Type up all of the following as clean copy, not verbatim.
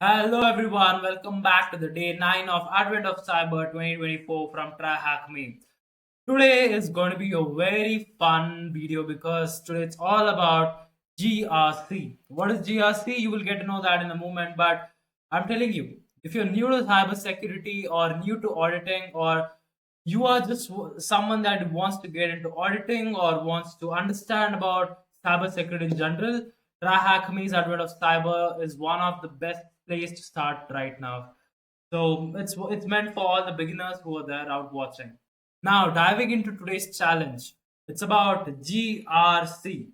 Hello everyone, welcome back to the day 9 of Advent of Cyber 2024 from TryHackMe. Today is going to be a very fun video because today it's all about GRC. What is GRC? You will get to know that in a moment, but I'm telling you, if you're new to cybersecurity or new to auditing, or you are just someone that wants to get into auditing or wants to understand about cybersecurity in general, TryHackMe's Advent of Cyber is one of the best place to start right now. So it's meant for all the beginners who are there out watching. Now diving into today's challenge, it's about GRC.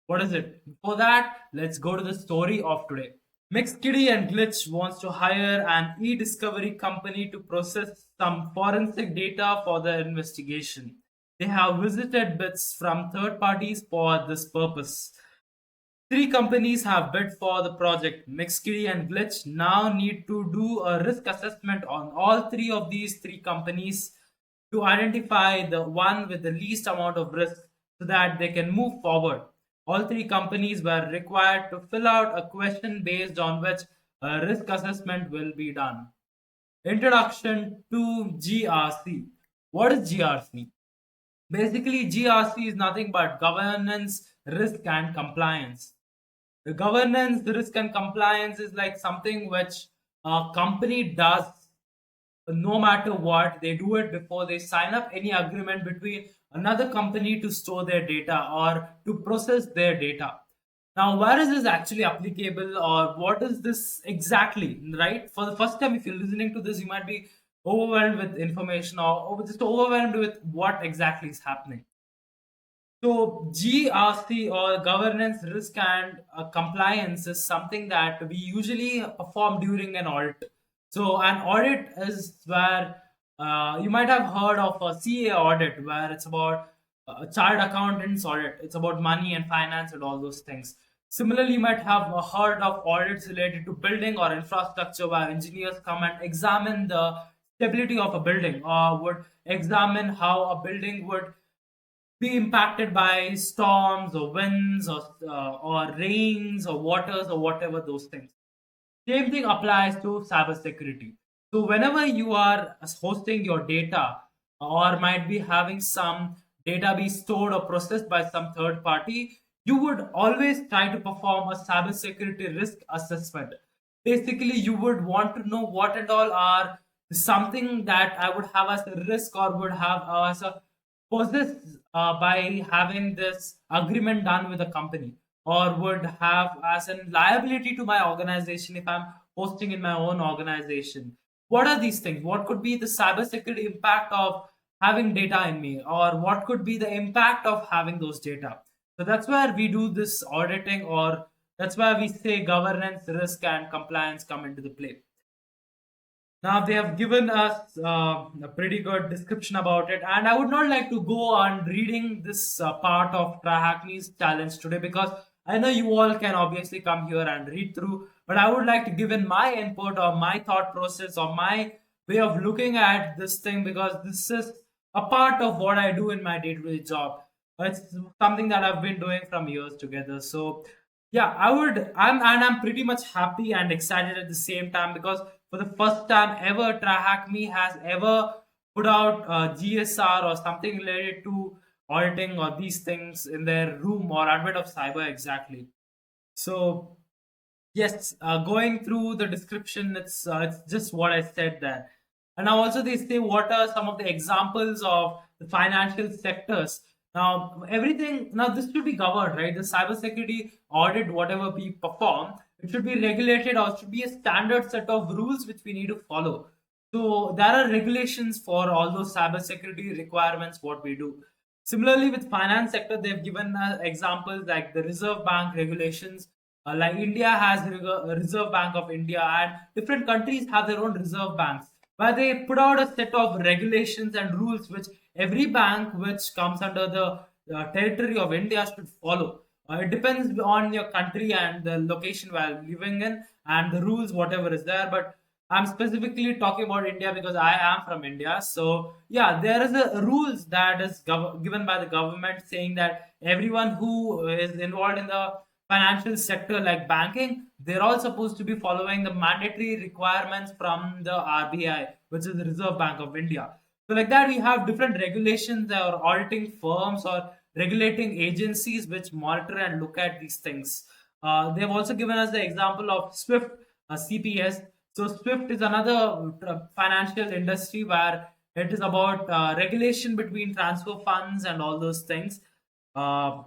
What is it? Before that, let's go to the story of today. McSkitty and Glitch wants to hire an e-discovery company to process some forensic data for their investigation. They have visited bits from third parties for this purpose. Three companies have bid for the project. McSkitty and Glitch now need to do a risk assessment on all three of these three companies to identify the one with the least amount of risk so that they can move forward. All three companies were required to fill out a question based on which a risk assessment will be done. Introduction to GRC. What is GRC? Basically, GRC is nothing but governance, risk, and compliance. The governance, the risk, and compliance is like something which a company does no matter what. They do it before they sign up any agreement between another company to store their data or to process their data. Now, where is this actually applicable, or what is this exactly, right? For the first time, if you're listening to this, you might be overwhelmed with information or just overwhelmed with what exactly is happening. So GRC, or governance, risk, and compliance, is something that we usually perform during an audit. So an audit is where you might have heard of a CA audit, where it's about a chartered accountant's audit. It's about money and finance and all those things. Similarly, you might have heard of audits related to building or infrastructure, where engineers come and examine the stability of a building, or would examine how a building would be impacted by storms or winds or rains or waters or whatever those things. Same thing applies to cybersecurity. So whenever you are hosting your data or might be having some data be stored or processed by some third party, you would always try to perform a cybersecurity risk assessment. Basically, you would want to know what and all are something that I would have as a risk or would have as a possess by having this agreement done with a company, or would have as a liability to my organization if I'm hosting in my own organization. What are these things? What could be the cybersecurity impact of having data in me, or what could be the impact of having those data? So that's where we do this auditing, or that's why we say governance, risk, and compliance come into the play. Now they have given us a pretty good description about it, and I would not like to go on reading this part of TryHackMe's challenge today because I know you all can obviously come here and read through, but I would like to give in my input or my thought process or my way of looking at this thing because this is a part of what I do in my day-to-day job. It's something that I've been doing from years together. So yeah, I'm pretty much happy and excited at the same time because for the first time ever, TryHackMe has ever put out GSR or something related to auditing or these things in their room or advert of cyber exactly. So yes, going through the description, it's just what I said there. And now also they say what are some of the examples of the financial sectors. Now everything now this should be governed, right? The cybersecurity audit, whatever we perform, it should be regulated or it should be a standard set of rules which we need to follow. So there are regulations for all those cybersecurity requirements what we do. Similarly, with finance sector, they've given examples like the Reserve Bank regulations. Like India has Reserve Bank of India, and different countries have their own reserve banks, where they put out a set of regulations and rules which every bank which comes under the territory of India should follow. It depends on your country and the location where you're living in, and the rules whatever is there. But I'm specifically talking about India because I am from India. So yeah, there is a rules that is given by the government saying that everyone who is involved in the financial sector like banking, they're all supposed to be following the mandatory requirements from the RBI, which is the Reserve Bank of India. So, like that, we have different regulations or auditing firms or regulating agencies which monitor and look at these things. They've also given us the example of SWIFT, CPS. So, SWIFT is another financial industry where it is about regulation between transfer funds and all those things. Uh,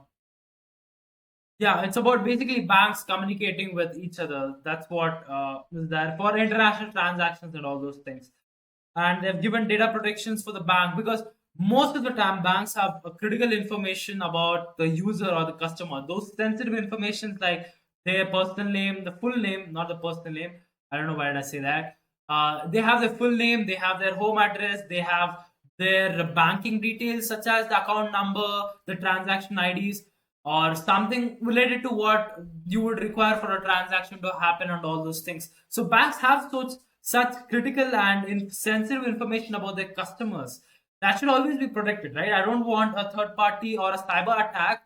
yeah, it's about basically banks communicating with each other. That's what is there for international transactions and all those things. And they've given data protections for the bank because most of the time banks have a critical information about the user or the customer. Those sensitive informations like their personal name, the full name, not the personal name. I don't know why did I say that. They have their full name, they have their home address, they have their banking details such as the account number, the transaction IDs, or something related to what you would require for a transaction to happen and all those things. So banks have such critical and sensitive information about their customers that should always be protected, right? I don't want a third party or a cyber attack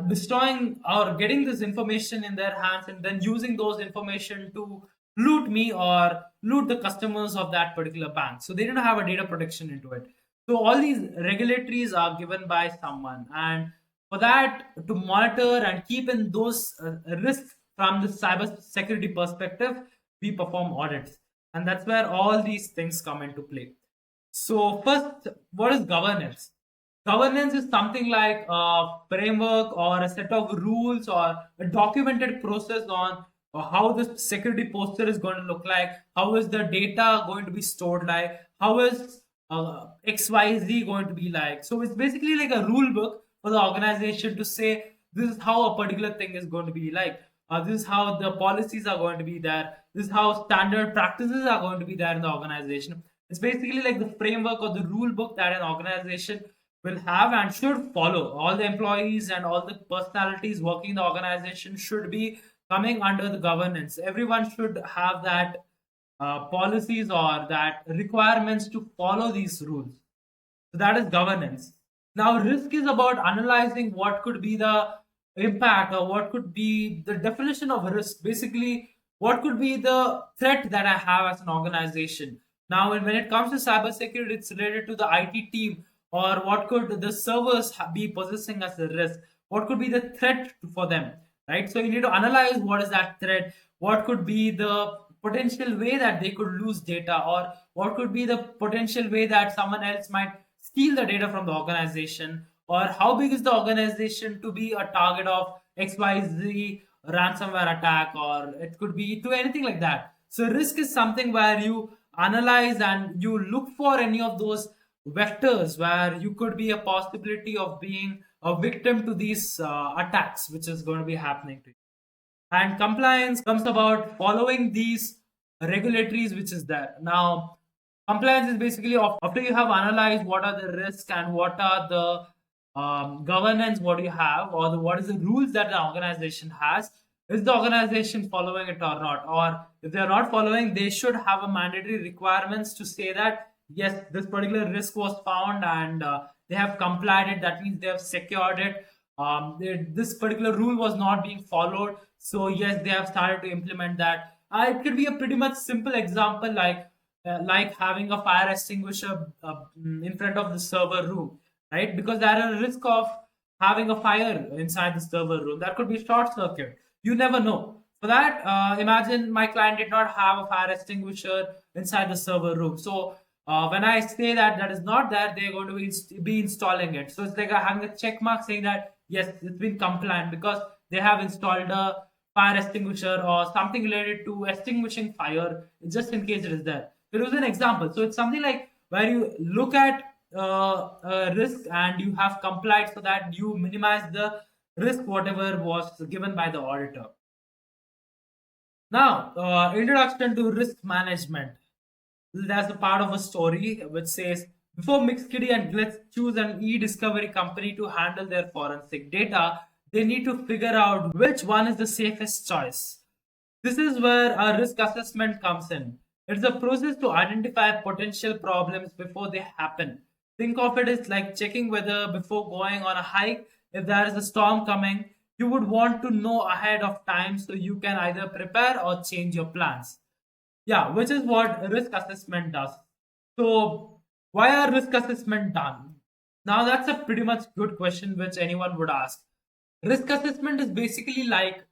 destroying or getting this information in their hands and then using those information to loot me or loot the customers of that particular bank. So they don't have a data protection into it. So all these regulatories are given by someone, and for that to monitor and keep in those risks from the cyber security perspective, we perform audits, and that's where all these things come into play. So first, what is governance? Governance is something like a framework or a set of rules or a documented process on how the security posture is going to look like, how is the data going to be stored like, how is XYZ going to be like. So it's basically like a rule book for the organization to say this is how a particular thing is going to be like. This is how the policies are going to be there. This is how standard practices are going to be there in the organization. It's basically like the framework or the rule book that an organization will have and should follow. All the employees and all the personalities working in the organization should be coming under the governance. Everyone should have that policies or that requirements to follow these rules. So that is governance. Now, risk is about analyzing what could be the impact or what could be the definition of risk. Basically, what could be the threat that I have as an organization. Now, when it comes to cybersecurity, it's related to the IT team or what could the servers be possessing as a risk. What could be the threat for them, right? So you need to analyze what is that threat, what could be the potential way that they could lose data, or what could be the potential way that someone else might steal the data from the organization, or how big is the organization to be a target of XYZ ransomware attack, or it could be to anything like that. So risk is something where you analyze and you look for any of those vectors where you could be a possibility of being a victim to these attacks which is going to be happening to you. And compliance comes about following these regulatories which is there. Now compliance is basically after you have analyzed what are the risks and what are the governance what you have, or what is the rules that the organization has, is the organization following it or not, or if they are not following, they should have a mandatory requirements to say that yes, this particular risk was found and they have complied it. That means they have secured it. This particular rule was not being followed, so yes, they have started to implement that. It could be a pretty much simple example like having a fire extinguisher in front of the server room, right? Because there are a risk of having a fire inside the server room. That could be short circuit. You never know. For that, imagine my client did not have a fire extinguisher inside the server room. So when I say that that is not there, they're going to be installing it. So it's like having a check mark saying that yes, it's been compliant because they have installed a fire extinguisher or something related to extinguishing fire just in case it is there. There was an example. So it's something like where you look at risk and you have complied so that you minimize the risk whatever was given by the auditor. Now, introduction to risk management. That's a part of a story which says before Mixkitty and Glitz choose an e-discovery company to handle their forensic data, they need to figure out which one is the safest choice. This is where a risk assessment comes in. It's a process to identify potential problems before they happen. Think of it as like checking whether before going on a hike, if there is a storm coming, you would want to know ahead of time so you can either prepare or change your plans. Yeah, which is what risk assessment does. So, why are risk assessment done? Now, that's a pretty much good question which anyone would ask. Risk assessment is basically like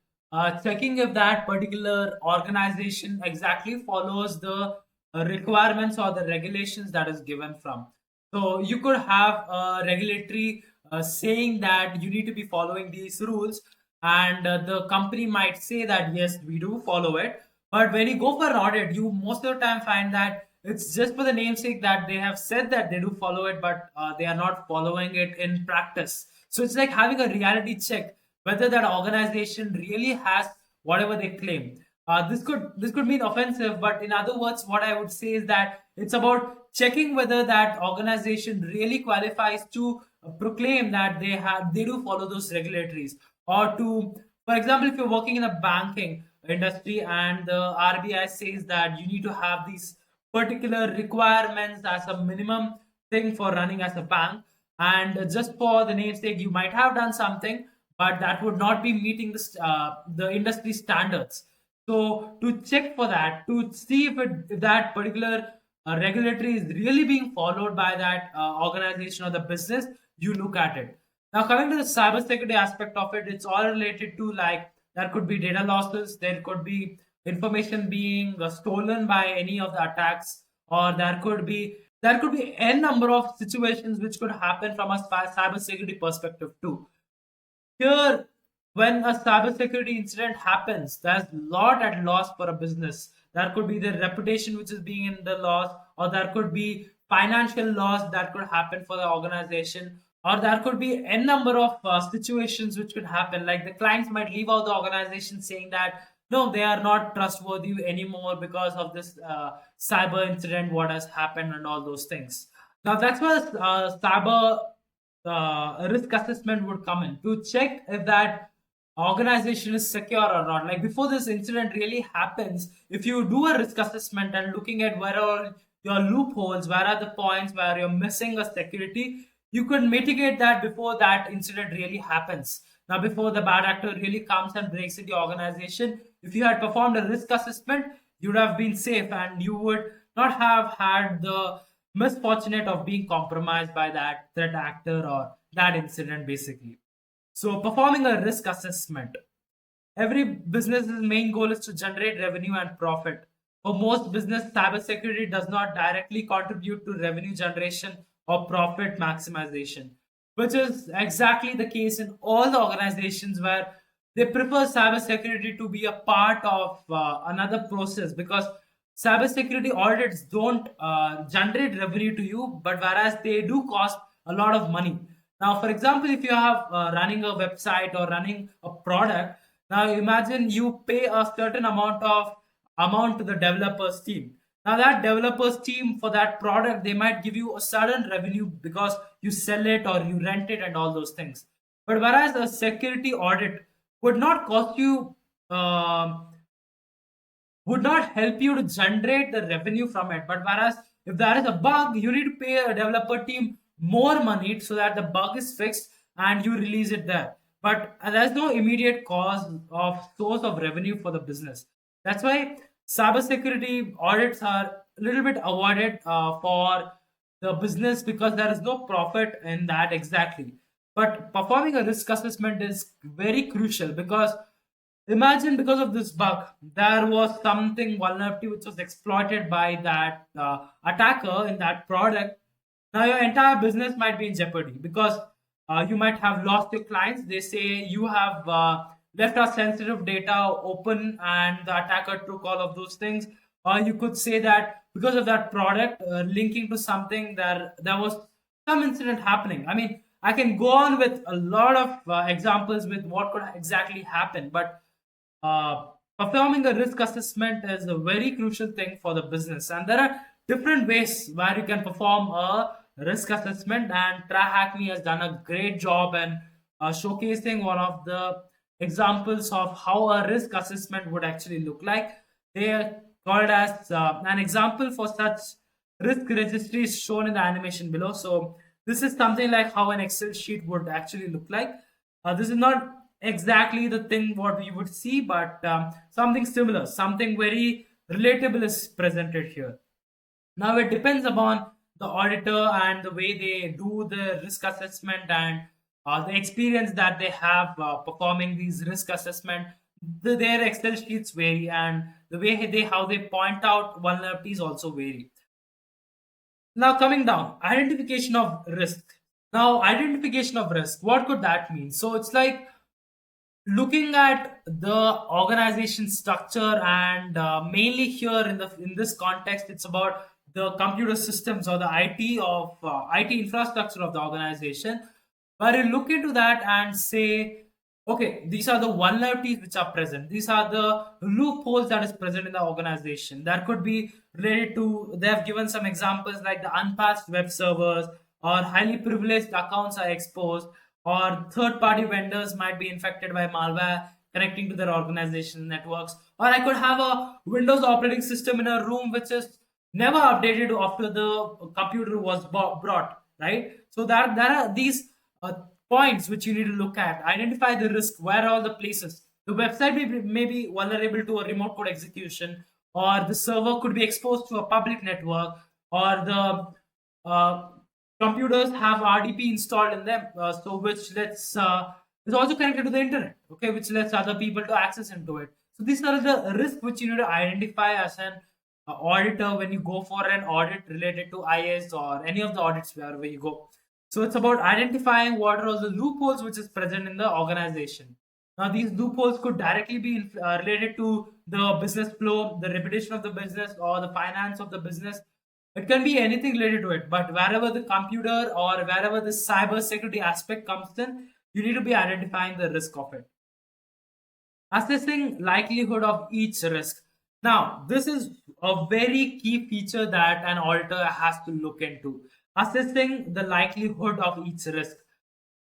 checking if that particular organization exactly follows the requirements or the regulations that is given from. So, you could have a regulatory saying that you need to be following these rules, and the company might say that yes, we do follow it, but when you go for an audit, you most of the time find that it's just for the namesake that they have said that they do follow it, but they are not following it in practice. So it's like having a reality check whether that organization really has whatever they claim. This could mean offensive, but in other words, what I would say is that it's about checking whether that organization really qualifies to proclaim that they do follow those regulatories, or to, for example, if you're working in a banking industry and the RBI says that you need to have these particular requirements as a minimum thing for running as a bank, and just for the namesake, you might have done something, but that would not be meeting the industry standards. So to check for that, to see if that particular regulatory is really being followed by that organization or the business, you look at it. Now, coming to the cybersecurity aspect of it, it's all related to, like, there could be data losses, there could be information being stolen by any of the attacks, or there could be n number of situations which could happen from a cybersecurity perspective too. Here, when a cybersecurity incident happens, there's a lot at loss for a business. There could be their reputation which is being in the loss, or there could be financial loss that could happen for the organization, or there could be n number of situations which could happen. Like the clients might leave out the organization saying that no, they are not trustworthy anymore because of this cyber incident, what has happened, and all those things. Now that's where cyber risk assessment would come in to check if that organization is secure or not. Like before this incident really happens, if you do a risk assessment and looking at where are your loopholes, where are the points where you're missing a security, you could mitigate that before that incident really happens. Now, before the bad actor really comes and breaks into your organization, if you had performed a risk assessment, you would have been safe and you would not have had the misfortunate of being compromised by that threat actor or that incident, basically. So, performing a risk assessment. Every business's main goal is to generate revenue and profit. For most business, cybersecurity does not directly contribute to revenue generation or profit maximization, which is exactly the case in all the organizations where they prefer cybersecurity to be a part of another process, because cybersecurity audits don't generate revenue to you, but whereas they do cost a lot of money. Now, for example, if you have running a website or running a product, now imagine you pay a certain amount to the developers team. Now that developers team for that product, they might give you a certain revenue because you sell it or you rent it and all those things. But whereas a security audit would not cost you, would not help you to generate the revenue from it. But whereas if there is a bug, you need to pay a developer team more money so that the bug is fixed and you release it there. But there's no immediate cause of source of revenue for the business. That's why cybersecurity audits are a little bit avoided for the business, because there is no profit in that exactly. But performing a risk assessment is very crucial, because imagine because of this bug, there was something vulnerability which was exploited by that attacker in that product. Now your entire business might be in jeopardy, because you might have lost your clients. They say you have left our sensitive data open and the attacker took all of those things. Or you could say that because of that product linking to something, there was some incident happening. I mean, I can go on with a lot of examples with what could exactly happen, but uh, performing a risk assessment is a very crucial thing for the business, and there are different ways where you can perform a risk assessment. And TryHackMe has done a great job in showcasing one of the examples of how a risk assessment would actually look like. They are called as an example for such risk registry is shown in the animation below. So this is something like how an Excel sheet would actually look like. This is not exactly the thing what we would see, but something similar, something very relatable is presented here. Now it depends upon the auditor and the way they do the risk assessment and the experience that they have performing these risk assessment. Their Excel sheets vary, and the way they how they point out vulnerabilities also vary. Now coming down, identification of risk. Now identification of risk, what could that mean? So it's like looking at the organization structure, and mainly here in this context it's about the computer systems or the IT infrastructure of the organization, where you look into that and say, okay, these are the vulnerabilities which are present, these are the loopholes that is present in the organization. That could be related to, they have given some examples like the unpatched web servers, or highly privileged accounts are exposed, or third party vendors might be infected by malware connecting to their organization networks, or I could have a Windows operating system in a room which is never updated after the computer was brought, right? So that there are these points which you need to look at. Identify the risk. Where are all the places? The website may be vulnerable to a remote code execution, or the server could be exposed to a public network, or the uh, computers have RDP installed in them, so which lets is also connected to the internet. Okay, which lets other people to access into it. So these are the risks which you need to identify as an auditor when you go for an audit related to IS or any of the audits wherever you go. So it's about identifying what are all the loopholes which is present in the organization. Now these loopholes could directly be related to the business flow, the reputation of the business, or the finance of the business. It can be anything related to it, but wherever the computer or wherever the cyber security aspect comes in, you need to be identifying the risk of it. Assessing likelihood of each risk. Now, this is a very key feature that an auditor has to look into. Assessing the likelihood of each risk.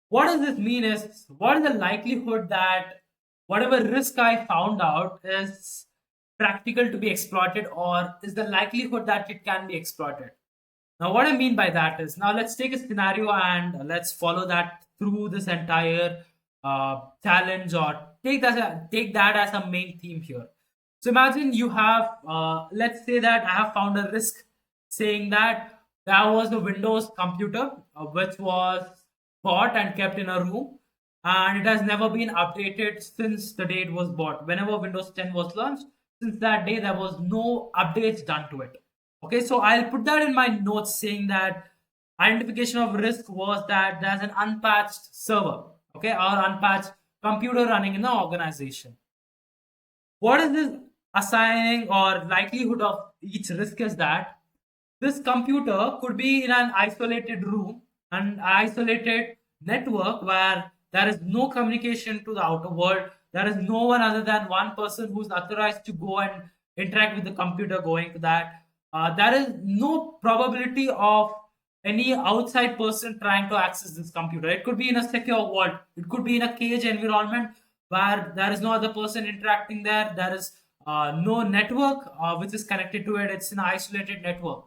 What does this mean is, what is the likelihood that whatever risk I found out is practical to be exploited, or is the likelihood that it can be exploited? Now, what I mean by that is, now let's take a scenario and let's follow that through this entire challenge, or take that as a main theme here. So imagine you have, let's say that I have found a risk saying that there was a Windows computer which was bought and kept in a room, and it has never been updated since the day it was bought. Whenever Windows 10 was launched, since that day there was no updates done to it. Okay, so I'll put that in my notes saying that identification of risk was that there's an unpatched server, okay, or unpatched computer running in the organization. What is this assigning or likelihood of each risk is that this computer could be in an isolated room, an isolated network where there is no communication to the outer world. There is no one other than one person who's authorized to go and interact with the computer going to that. There is no probability of any outside person trying to access this computer. It could be in a secure vault. It could be in a cage environment where there is no other person interacting there. There is no network which is connected to it. It's an isolated network.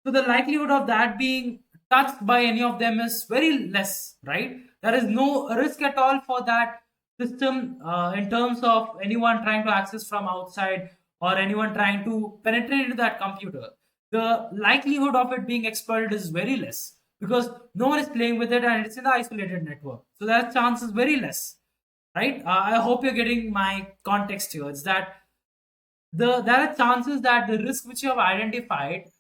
So the likelihood of that being touched by any of them is very less, right? There is no risk at all for that system in terms of anyone trying to access from outside or anyone trying to penetrate into that computer. The likelihood of it being exploited is very less because no one is playing with it and it's in an isolated network. So that chance is very less, right? I hope you're getting my context here. It's that there are chances that the risk which you have identified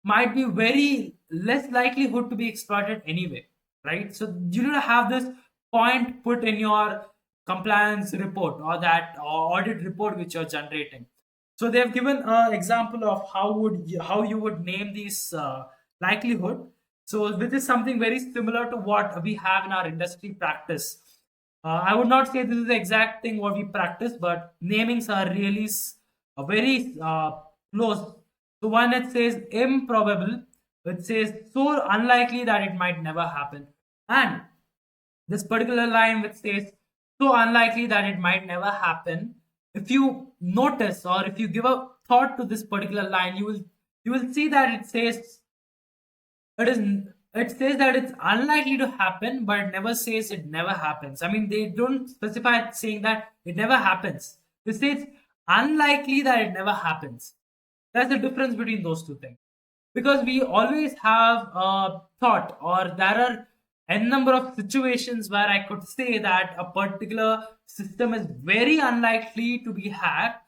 might be very less likelihood to be exploited anyway, right? So you need to have this point put in your compliance report or that audit report which you're generating. So they have given an example of how you would name these likelihood. So this is something very similar to what we have in our industry practice. I would not say this is the exact thing what we practice, but namings are really very close. So one it says improbable, it says so unlikely that it might never happen, and this particular line which says so unlikely that it might never happen. If you notice or if you give a thought to this particular line, you will see that it says it is it says that it's unlikely to happen, but it never says it never happens. I mean, they don't specify saying that it never happens. They say it's unlikely that it never happens. That's the difference between those two things. Because we always have a thought, or there are n number of situations where I could say that a particular system is very unlikely to be hacked,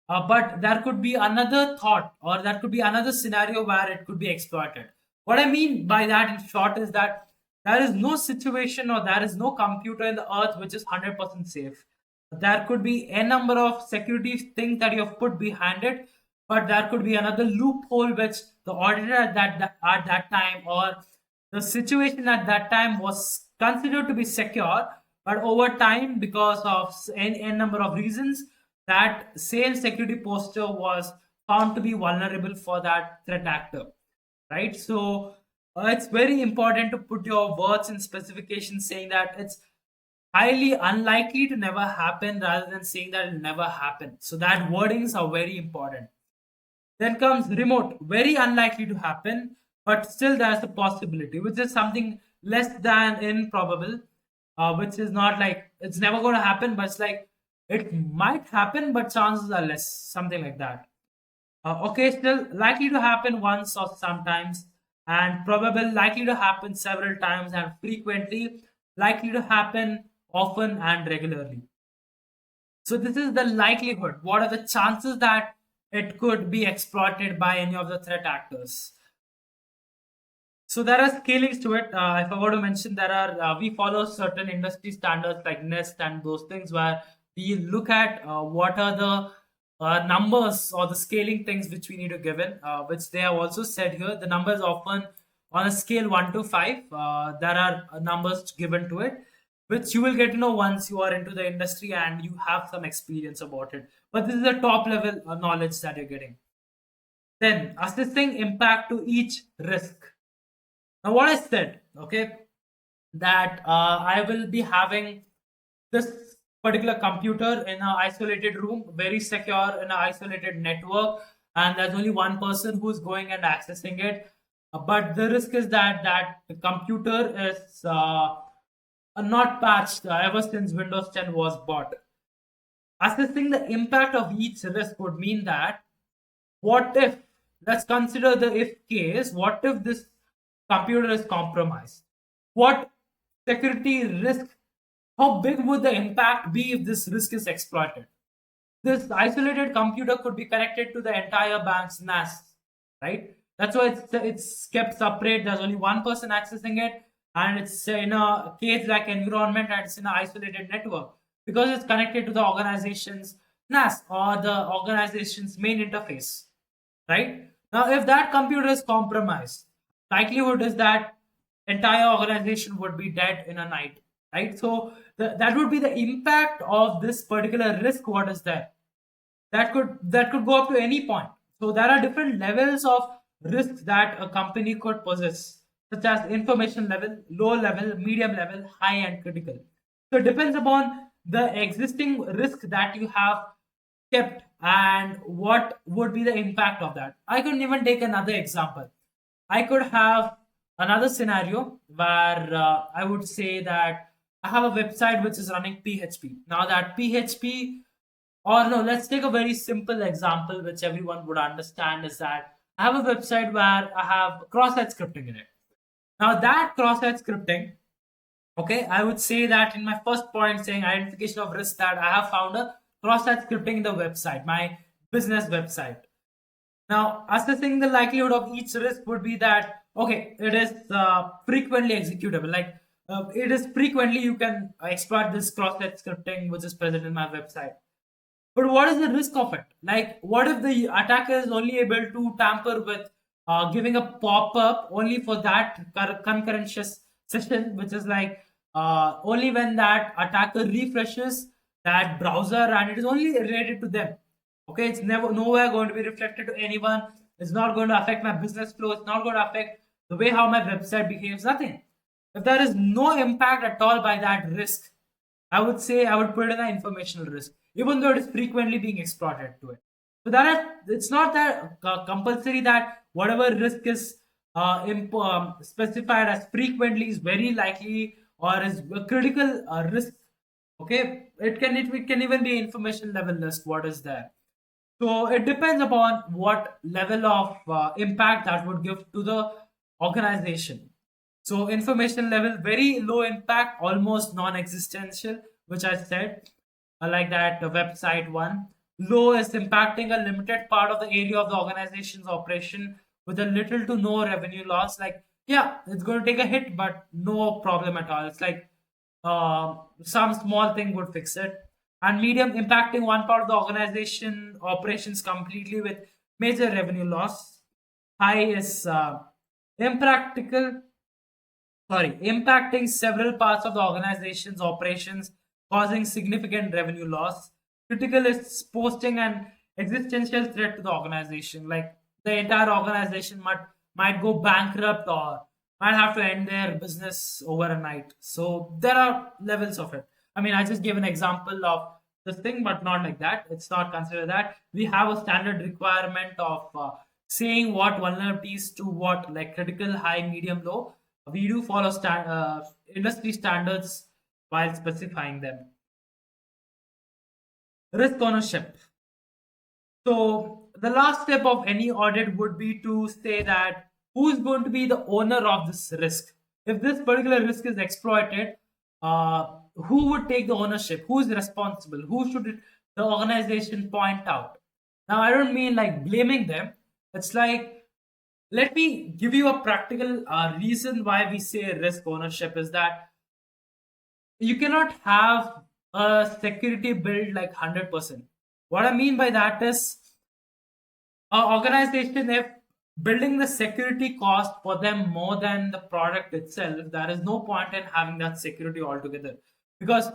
but there could be another thought, or there could be another scenario where it could be exploited. What I mean by that in short is that there is no situation or there is no computer in the earth which is 100% safe. There could be a number of security things that you have put behind it, but there could be another loophole which the auditor at that time, or the situation at that time, was considered to be secure, but over time, because of n number of reasons, that same security posture was found to be vulnerable for that threat actor, right? So it's very important to put your words in specifications saying that it's highly unlikely to never happen rather than saying that it'll never happen. So that wordings are very important. Then comes remote, very unlikely to happen, but still there's a possibility, which is something less than improbable, which is not like it's never going to happen, but it's like it might happen, but chances are less, something like that. Okay, still likely to happen once or sometimes, and probable, likely to happen several times and frequently, likely to happen often and regularly. So this is the likelihood. What are the chances that it could be exploited by any of the threat actors? So there are scalings to it. I forgot to mention there are we follow certain industry standards like NIST and those things where we look at what are the numbers or the scaling things which we need to give in, which they have also said here. The numbers often on a scale 1 to 5. There are numbers given to it, which you will get to know once you are into the industry and you have some experience about it. But this is the top level knowledge that you're getting. Then assessing impact to each risk. Now, what I said, okay, that I will be having this particular computer in an isolated room, very secure in an isolated network, and there's only one person who's going and accessing it. But the risk is that the computer is not patched ever since Windows 10 was bought. Assessing the impact of each risk would mean that what if, let's consider the if case, what if this computer is compromised? What security risk, how big would the impact be if this risk is exploited? This isolated computer could be connected to the entire bank's NAS, right? That's why it's kept separate. There's only one person accessing it, and it's in a cage-like environment, and it's in an isolated network because it's connected to the organization's NAS or the organization's main interface, right? Now, if that computer is compromised, likelihood is that entire organization would be dead in a night, right? So that would be the impact of this particular risk. What is there? That could go up to any point. So there are different levels of risks that a company could possess, such as information level, low level, medium level, high, and critical. So it depends upon the existing risk that you have kept and what would be the impact of that. I could even take another example. I could have another scenario where I would say that I have a website which is running PHP. Now that PHP, or no, let's take a very simple example which everyone would understand is that I have a website where I have cross-site scripting in it. Now that cross-site scripting, okay, I would say that in my first point saying identification of risk, that I have found a cross-site scripting in the website, my business website. Now, assessing the likelihood of each risk would be that, okay, it is frequently executable. Like it is frequently you can exploit this cross-site scripting which is present in my website. But what is the risk of it? Like, what if the attacker is only able to tamper with giving a pop-up only for that concurrent session, which is like only when that attacker refreshes that browser and it is only related to them. Okay, it's never nowhere going to be reflected to anyone. It's not going to affect my business flow. It's not going to affect the way how my website behaves. Nothing. If there is no impact at all by that risk, I would say I would put it in an informational risk, even though it is frequently being exploited to it. So that it's not that compulsory that whatever risk is specified as frequently is very likely or is a critical risk. Okay, it can even be information level risk. What is there? So it depends upon what level of impact that would give to the organization. So information level, very low impact, almost non-existential, which I said, like that website one. Low is impacting a limited part of the area of the organization's operation with a little to no revenue loss. Like, yeah, it's going to take a hit, but no problem at all. It's like some small thing would fix it. And medium, impacting one part of the organization operations completely with major revenue loss. High is impractical, impacting several parts of the organization's operations, causing significant revenue loss. Critical is posting an existential threat to the organization, like the entire organization might go bankrupt or might have to end their business over a night. So there are levels of it. I mean, I just gave an example of this thing, but not like that. It's not considered that. We have a standard requirement of saying what vulnerabilities to what, like critical, high, medium, low. We do follow industry standards while specifying them. Risk ownership. So the last step of any audit would be to say that who's going to be the owner of this risk. If this particular risk is exploited, who would take the ownership? Who's responsible? Who should the organization point out? Now, I don't mean like blaming them. It's like, let me give you a practical reason why we say risk ownership is that you cannot have a security build like 100%. What I mean by that is, organization, if building the security cost for them more than the product itself, there is no point in having that security altogether. Because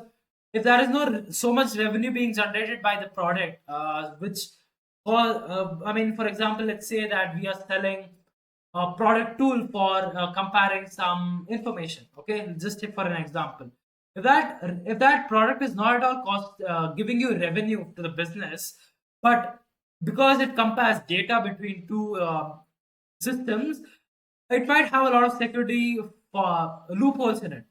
if there is no so much revenue being generated by the product, which or I mean, for example, let's say that we are selling a product tool for comparing some information. Okay, just take for an example. If that product is not at all cost giving you revenue to the business, but because it compares data between two systems, it might have a lot of security loopholes in it.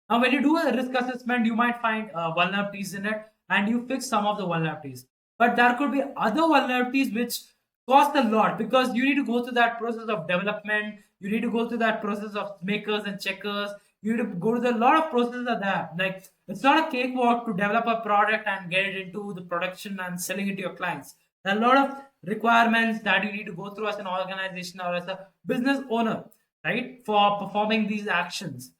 Now, when you do a risk assessment, you might find vulnerabilities in it, and you fix some of the vulnerabilities. But there could be other vulnerabilities which cost a lot because you need to go through that process of development. You need to go through that process of makers and checkers. You need to go through a lot of processes of that. Like, it's not a cakewalk to develop a product and get it into the production and selling it to your clients. There are a lot of requirements that you need to go through as an organization or as a business owner, right, for performing these actions.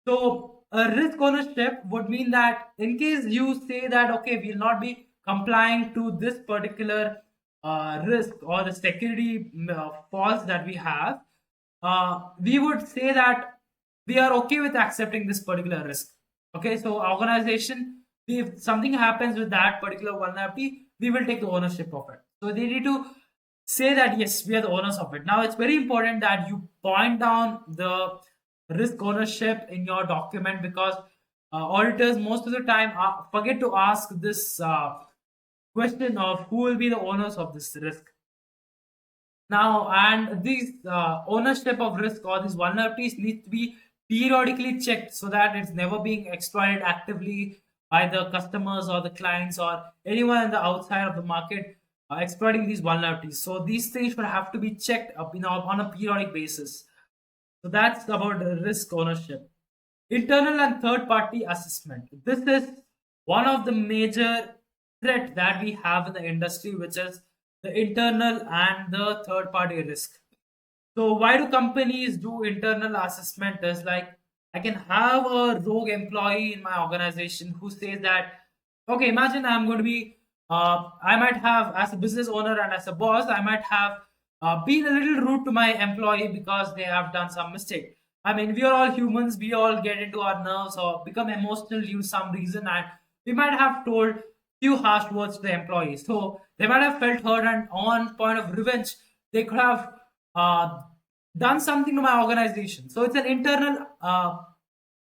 So a risk ownership would mean that in case you say that, okay, we'll not be complying to this particular risk or the security faults that we have, we would say that we are okay with accepting this particular risk. Okay, so organization, if something happens with that particular vulnerability, we will take the ownership of it. So they need to say that yes, we are the owners of it. Now it's very important that you point down the risk ownership in your document because auditors most of the time forget to ask this question of who will be the owners of this risk. Now, and these ownership of risk or these vulnerabilities need to be periodically checked so that it's never being exploited actively by the customers or the clients or anyone on the outside of the market exploiting these vulnerabilities. So these things should have to be checked up, on a periodic basis. So that's about the risk ownership. Internal and third party assessment. This is one of the major threat that we have in the industry, which is the internal and the third party risk. So why do companies do internal assessment? Is like, I can have a rogue employee in my organization who says that, okay, imagine I'm going to be, I might have, as a business owner and as a boss, I might have been a little rude to my employee because they have done some mistake. I mean, we are all humans, we all get into our nerves or become emotional due to some reason, and we might have told few harsh words to the employees. So they might have felt hurt, and on point of revenge, they could have uh, done something to my organization. So it's an internal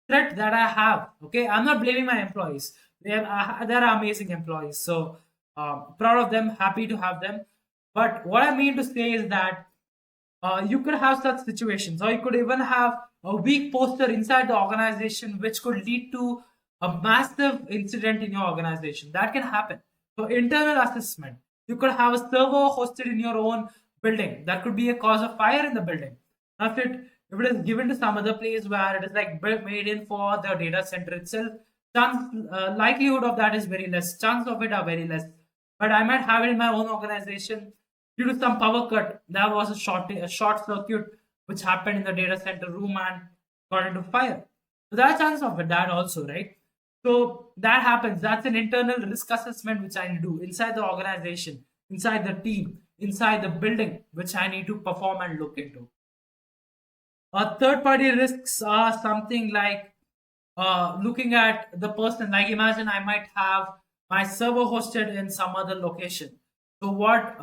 threat that I have. Okay, I'm not blaming my employees. They're amazing employees. So proud of them, happy to have them. But what I mean to say is that You could have such situations, or you could even have a weak posture inside the organization, which could lead to a massive incident in your organization. That can happen. So, internal assessment. You could have a server hosted in your own building. That could be a cause of fire in the building. Now, if it is given to some other place where it is like built made in for the data center itself, likelihood of that is very less. Chance of it are very less. But I might have it in my own organization due to some power cut. There was a short circuit which happened in the data center room and got into fire. So there are chances of it, that also, right? So that happens. That's an internal risk assessment which I need to do inside the organization, inside the team, inside the building, which I need to perform and look into. Third party risks are something like looking at the person. Like, imagine I might have my server hosted in some other location. So, what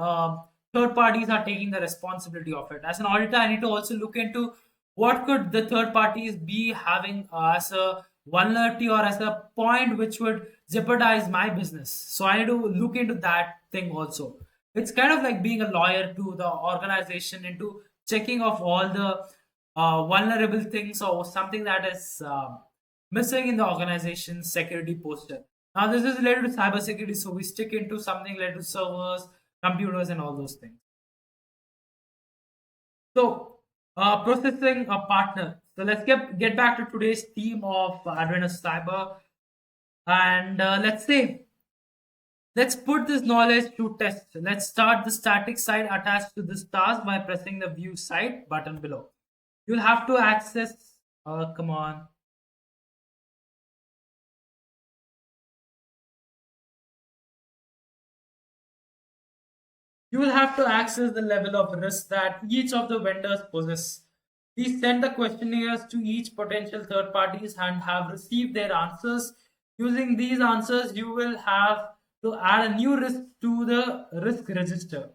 third parties are taking the responsibility of it? As an auditor, I need to also look into what could the third parties be having as a vulnerability or as a point which would jeopardize my business. So, I need to look into that thing also. It's kind of like being a lawyer to the organization into checking of all the vulnerable things or something that is missing in the organization's security posture. Now, this is related to cybersecurity, so we stick into something related to servers, computers, and all those things. So, processing a partner. So, let's get back to today's theme of Advanced Cyber, and let's put this knowledge to test. Let's start the static site attached to this task by pressing the View Site button below. You'll have to access. Come on. You will have to access the level of risk that each of the vendors possess. We send the questionnaires to each potential third parties and have received their answers. Using these answers, you will have to add a new risk to the risk register,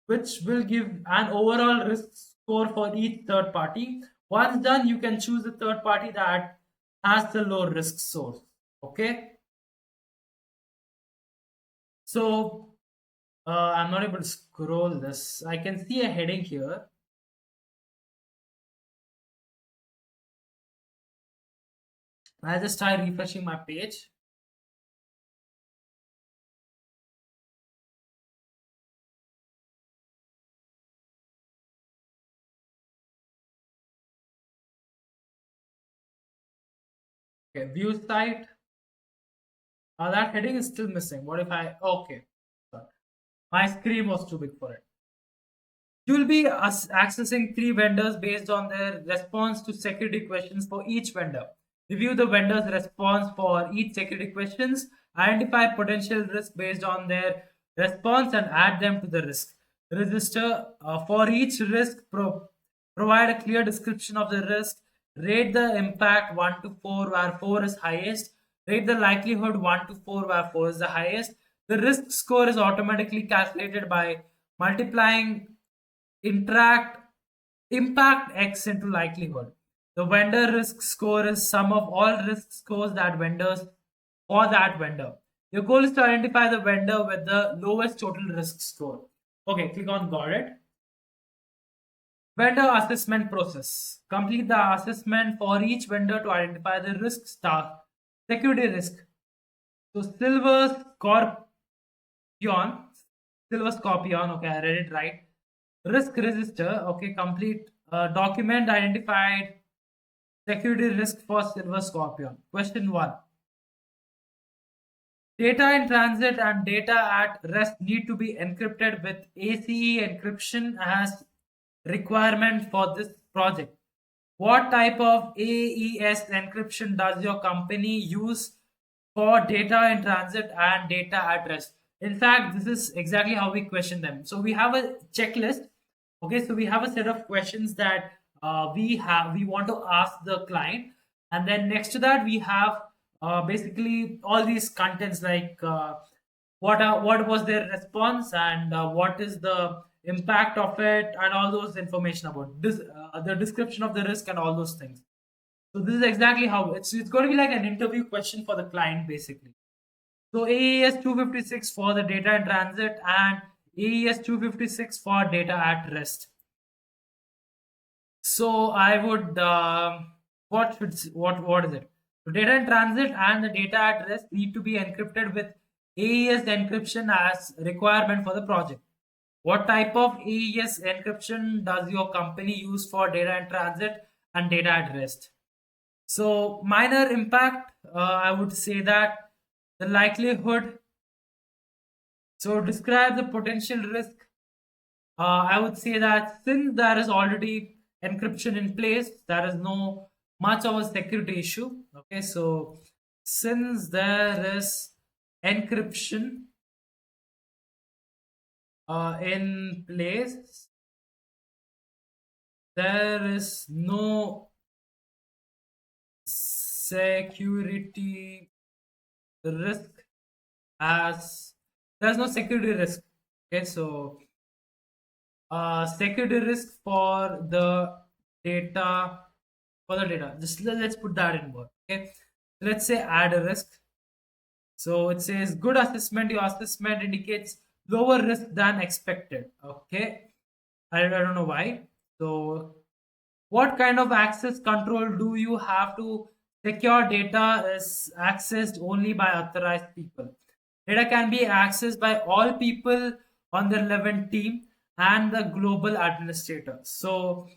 which will give an overall risk score for each third party. Once done, you can choose the third party that has the low risk source. Okay, so I'm not able to scroll this. I can see a heading here. I'll just try refreshing my page. Okay, view site. That heading is still missing. What if I? Okay, sorry. My screen was too big for it. You will be accessing three vendors based on their response to security questions for each vendor. Review the vendor's response for each security questions. Identify potential risk based on their response and add them to the risk register. For each risk, provide a clear description of the risk. Rate the impact 1 to 4, where 4 is highest. Rate the likelihood 1 to 4, where 4 is the highest. The risk score is automatically calculated by multiplying interact impact x into likelihood. The vendor risk score is sum of all risk scores that vendors for that vendor. Your goal is to identify the vendor with the lowest total risk score. Okay, click on got it. Vendor assessment process. Complete the assessment for each vendor to identify the risk star. Security risk. So Silver Scorpion, okay, I read it right. Risk register, okay, complete document identified security risk for Silver Scorpion. Question 1. Data in transit and data at rest need to be encrypted with ACE encryption as requirement for this project. What type of AES encryption does your company use for data in transit and data at rest? In fact, this is exactly how we question them. So we have a checklist. Okay, so we have a set of questions that we want to ask the client, and then next to that we have basically all these contents like what was their response and what is the impact of it and all those information about this, the description of the risk and all those things. So this is exactly how it's going to be like an interview question for the client basically. So AES 256 for the data in transit and AES 256 for data at rest. So I would what is it? So data in transit and the data at rest need to be encrypted with AES encryption as requirement for the project. What type of AES encryption does your company use for data in transit and data at rest? So minor impact, I would say that the likelihood. So describe the potential risk. I would say that since there is already encryption in place, there is no much of a security issue. Okay, so since there is encryption in place, there is no security risk as there's no security risk. Okay, so security risk data for the data. Just let's put that in word. Okay, let's say add a risk. So it says good assessment. Your assessment indicates lower risk than expected. Okay, I don't know why. So what kind of access control do you have to secure data is accessed only by authorized people? Data can be accessed by all people on the relevant team and the global administrator. So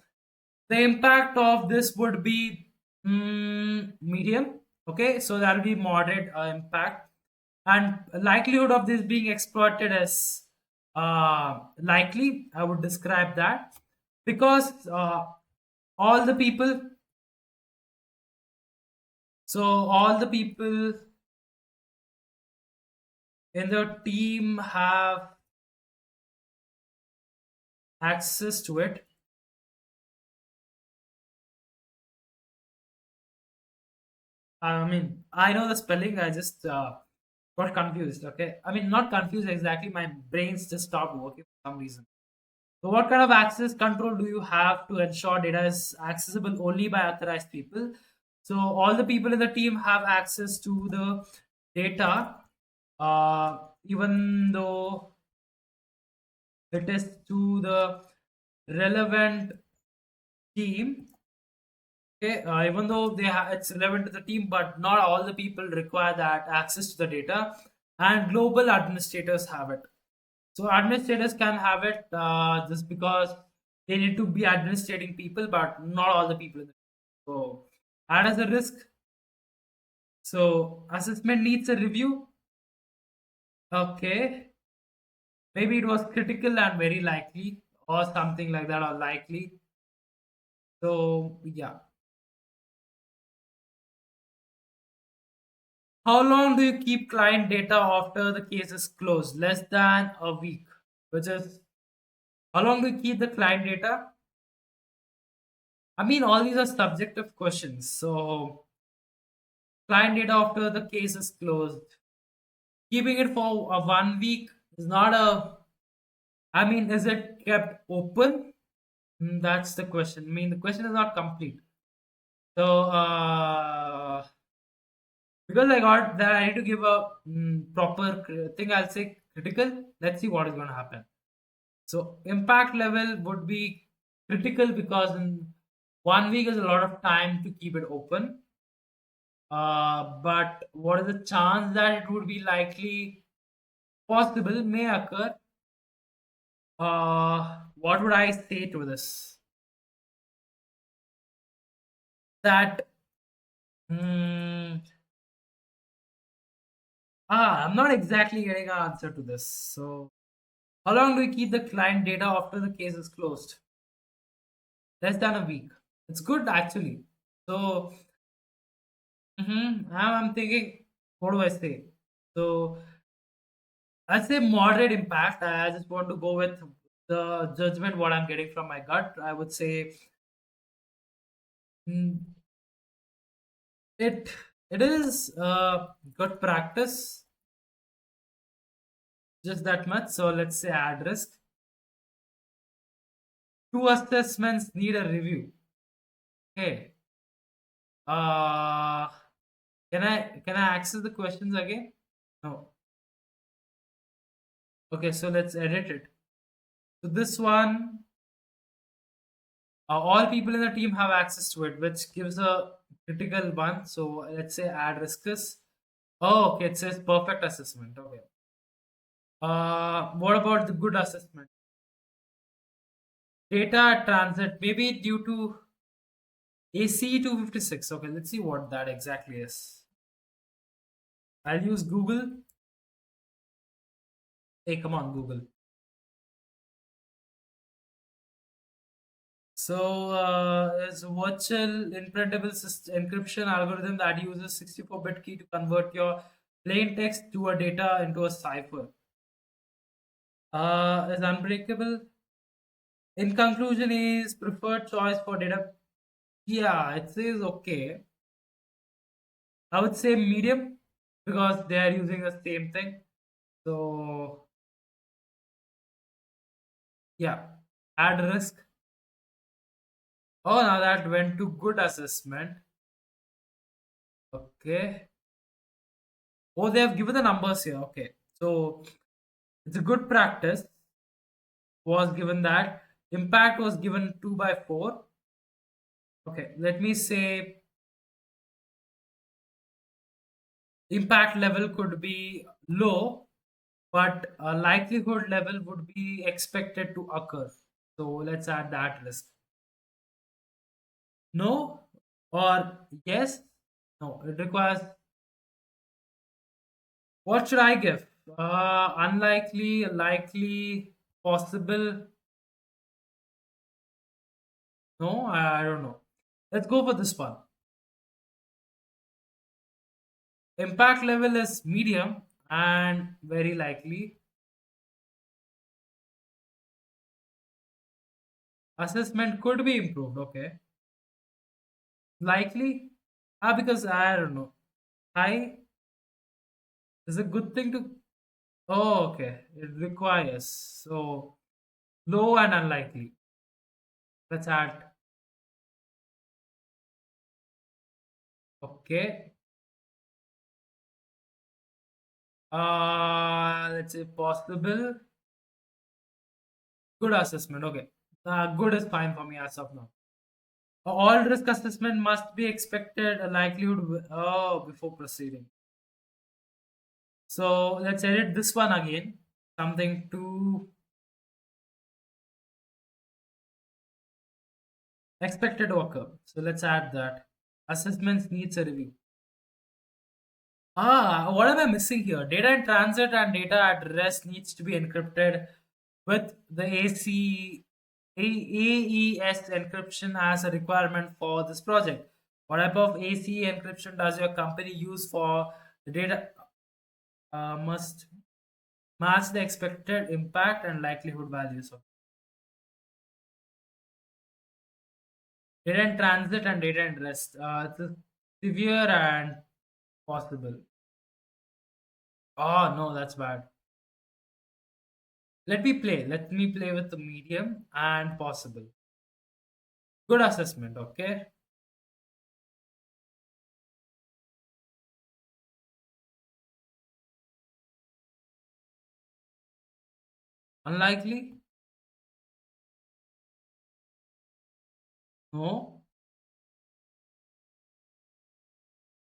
the impact of this would be medium. Okay, so that will be moderate impact, and likelihood of this being exploited as likely. I would describe that because all the people all the people in the team have access to it. I mean, I know the spelling. I just got confused. Okay, I mean, not confused exactly. My brains just stopped working for some reason. So, what kind of access control do you have to ensure data is accessible only by authorized people? So, all the people in the team have access to the data, even though it is to the relevant team. Okay, even though it's relevant to the team, but not all the people require that access to the data, and global administrators have it. So administrators can have it just because they need to be administrating people, but not all the people. So add as a risk. So assessment needs a review. Okay, maybe it was critical and very likely, or something like that, or likely. So yeah. How long do you keep client data after the case is closed? Less than a week. Which is how long do you keep the client data? I mean, all these are subjective questions. So client data after the case is closed. Keeping it for a 1 week is not a. I mean, is it kept open? That's the question. I mean, the question is not complete. So, because I got that, I need to give a proper thing. I'll say critical. Let's see what is going to happen. So, impact level would be critical because in 1 week is a lot of time to keep it open. But what is the chance that it would be likely possible may occur? What would I say to this? That mm, I'm not exactly getting an answer to this. So, how long do we keep the client data after the case is closed? Less than a week. It's good actually. So, I'm thinking, what do I say? So, I say moderate impact. I just want to go with the judgment what I'm getting from my gut. I would say mm, it it is good practice, just that much. So let's say add risk. Two assessments need a review. Okay. Uh, can I access the questions again? No. Okay, so let's edit it. So this one, All people in the team have access to it, which gives a critical one. So let's say add risks. Oh, okay, it says perfect assessment. Okay. What about the good assessment? Data transit, maybe due to AC 256. Okay, let's see what that exactly is. I'll use Google. Hey, come on, Google. So, it's a virtual imprintable encryption algorithm that uses 64-bit key to convert your plain text to a data into a cipher. Is unbreakable. In conclusion, is preferred choice for data. Yeah, it says okay. I would say medium because they are using the same thing. So, yeah, add risk. Oh, now that went to good assessment. Okay. Oh, they have given the numbers here. Okay. So, it's a good practice. Was given that. Impact was given 2 by 4. Okay. Let me say impact level could be low, but likelihood level would be expected to occur. So, let's add that risk. No or yes? No, it requires. What should I give? Unlikely, likely, possible. No, I don't know. Let's go for this one. Impact level is medium and very likely. Assessment could be improved. Okay. Likely? Because I don't know. High is a good thing to. Oh, okay. It requires. So low and unlikely. Let's add. Okay. Let's say possible. Good assessment. Okay. Good is fine for me as of now. All risk assessment must be expected a likelihood before proceeding. So let's edit this one again. Something to expected to occur. So let's add that. Assessments needs a review. What am I missing here? Data in transit and data at rest needs to be encrypted with the AES encryption as a requirement for this project. What type of ACE encryption does your company use for the data? Must match the expected impact and likelihood values of data in transit and data in rest. It's severe and possible. Oh no, that's bad. Let me play. Let me play with the medium and possible. Good assessment. Okay. Unlikely. No.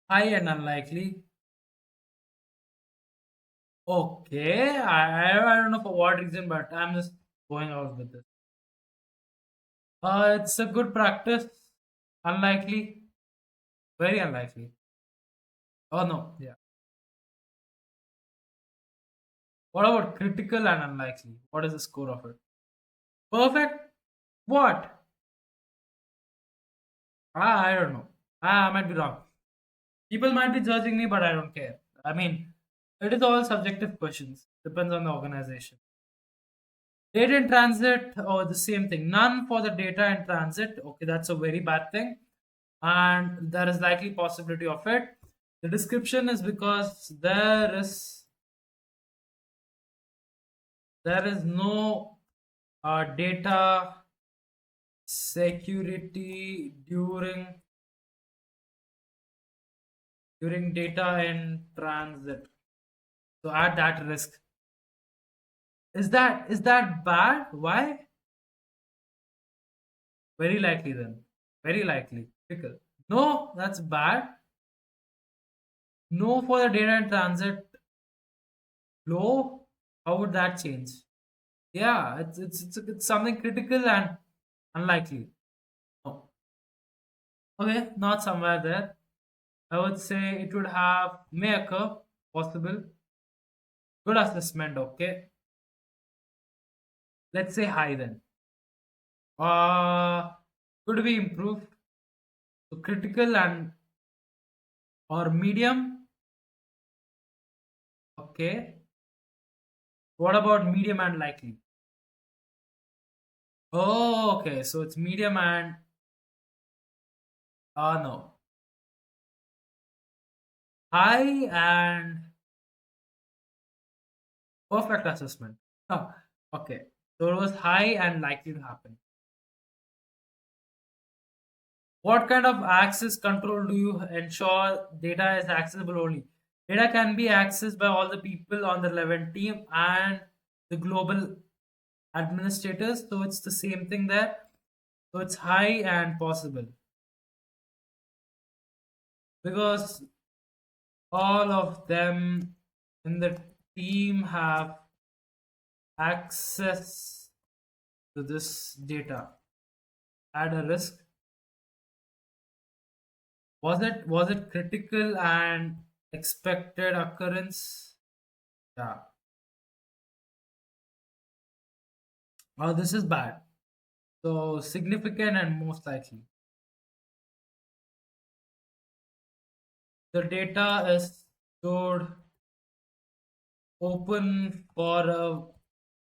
High and unlikely. Okay. I don't know for what reason, but I'm just going out with this. It's a good practice. Unlikely. Very unlikely. Oh no. Yeah. What about critical and unlikely? What is the score of it? Perfect. What? I don't know. I might be wrong. People might be judging me, but I don't care. I mean, it is all subjective questions. Depends on the organization. Data in transit, or the same thing. None for the data in transit. Okay, that's a very bad thing. And there is likely possibility of it. The description is because there is no data security during data in transit. So add that risk. Is that bad? Why? Very likely then. Very likely. Critical. No, that's bad. No for the data in transit flow. How would that change? Yeah, it's something critical and unlikely. Oh, okay, not somewhere there. I would say it would have may occur, possible, good assessment. Okay, let's say high then. Could be improved. So critical and or medium. Okay. What about medium and likely? Oh, okay. So it's medium and no, high and perfect assessment. Oh, okay. So it was high and likely to happen. What kind of access control do you ensure data is accessible only? Data can be accessed by all the people on the relevant team and the global administrators. So it's the same thing there. So it's high and possible because all of them in the team have access to this data at a risk. Was it critical and expected occurrence? Yeah. Oh, this is bad. So significant and most likely. The data is stored open for a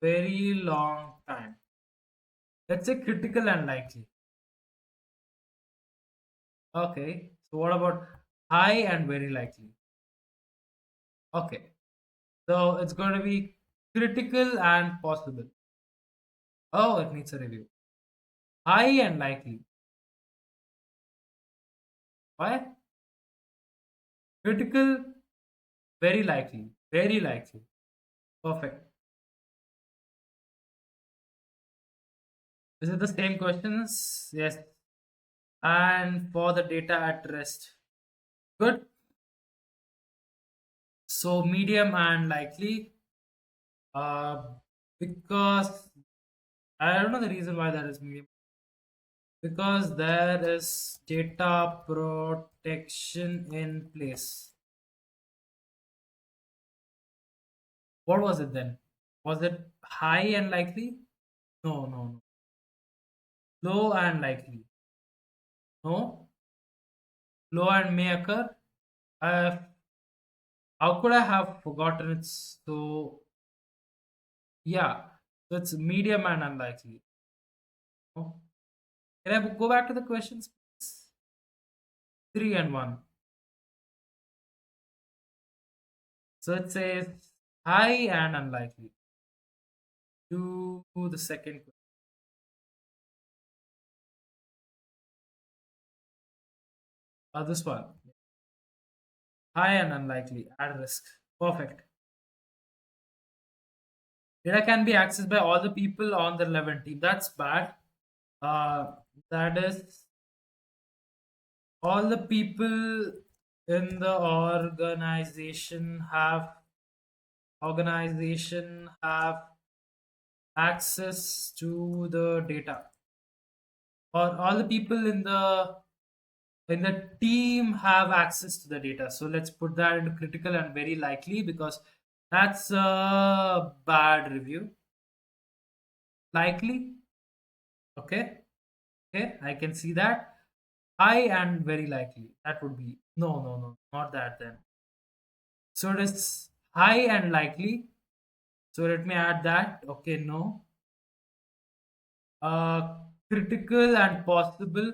very long time. Let's say critical and likely. Okay. So what about high and very likely? Okay. So it's going to be critical and possible. Oh, it needs a review. High and likely. Why? Critical, very likely. Very likely. Perfect. Is it the same questions? Yes. And for the data at rest. Good. So medium and likely. Uh, because I don't know the reason why that is medium. Because there is data protection in place. What was it then? Was it high and likely? No, no, no. Low and likely. No. Low and may occur. Uh, how could I have forgotten it? So yeah. So it's medium and unlikely. No. Can I go back to the questions, please? Three and one. So it says high and unlikely. To the second question. This one. High and unlikely. At risk. Perfect. Data can be accessed by all the people on the relevant team. That's bad. Uh, that is all the people in the organization have access to the data, or all the people in the team have access to the data. So let's put that into critical and very likely because that's a bad review. Likely. Okay. Okay, I can see that. High and very likely. That would be no, no, no, not that then. So it is high and likely. So let me add that. Okay, no. Uh, critical and possible.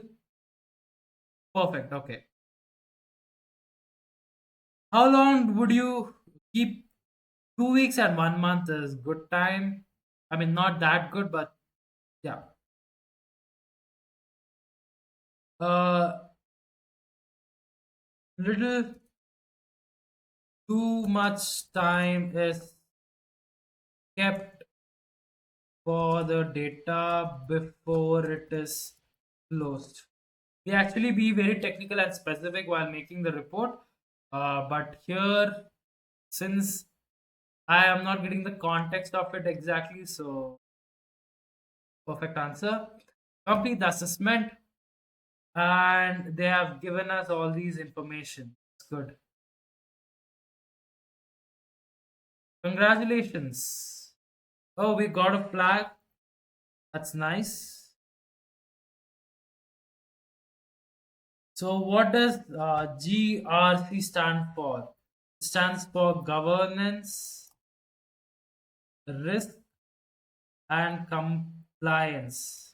Perfect. Okay. How long would you keep? 2 weeks and 1 month is good time. I mean, not that good, but yeah. Uh, little too much time is kept for the data before it is closed. We actually be very technical and specific while making the report. But here, since I am not getting the context of it exactly, so perfect answer. Complete the assessment, and they have given us all these information. It's good. Congratulations. Oh, we got a flag. That's nice. So, what does GRC stand for? It stands for governance, risk, and compliance.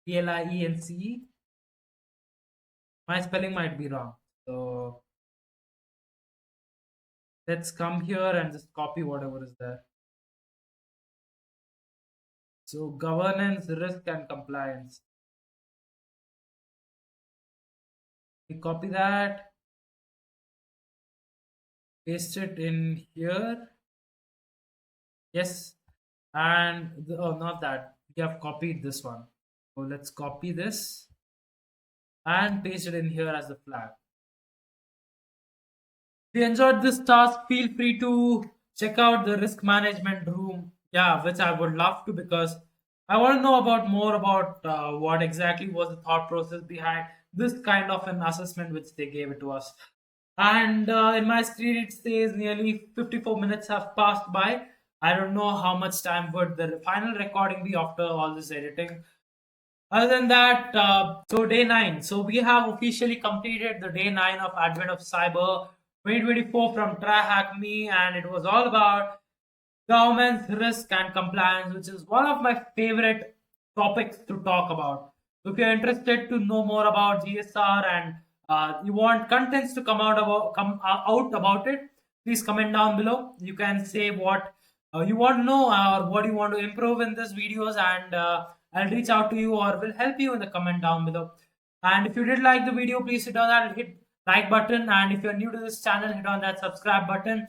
CLIENCE. My spelling might be wrong. So, let's come here and just copy whatever is there. So, governance, risk, and compliance. We copy that, paste it in here. Yes, and oh, not that. We have copied this one. So let's copy this and paste it in here as the flag. If you enjoyed this task, feel free to check out the risk management room. Yeah, which I would love to, because I want to know about more about what exactly was the thought process behind this kind of an assessment which they gave it to us. And in my screen, it says nearly 54 minutes have passed by. I don't know how much time would the final recording be after all this editing. Other than that, so day 9. So we have officially completed the day 9 of Advent of Cyber 2024 from TryHackMe, and it was all about governance, risk, and compliance, which is one of my favorite topics to talk about. So if you're interested to know more about GSR and you want contents to come out about it, please comment down below. You can say what you want to know or what you want to improve in these videos, and I'll reach out to you or will help you in the comment down below. And if you did like the video, please hit on that hit like button, and if you're new to this channel, hit on that subscribe button,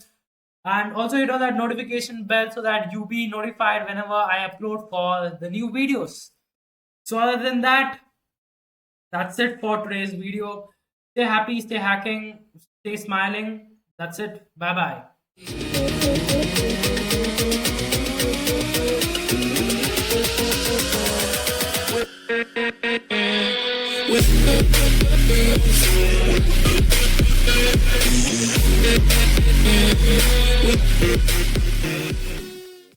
and also hit on that notification bell so that you be notified whenever I upload for the new videos. So other than that, that's it for today's video. Stay happy, stay hacking, stay smiling. That's it. Bye bye.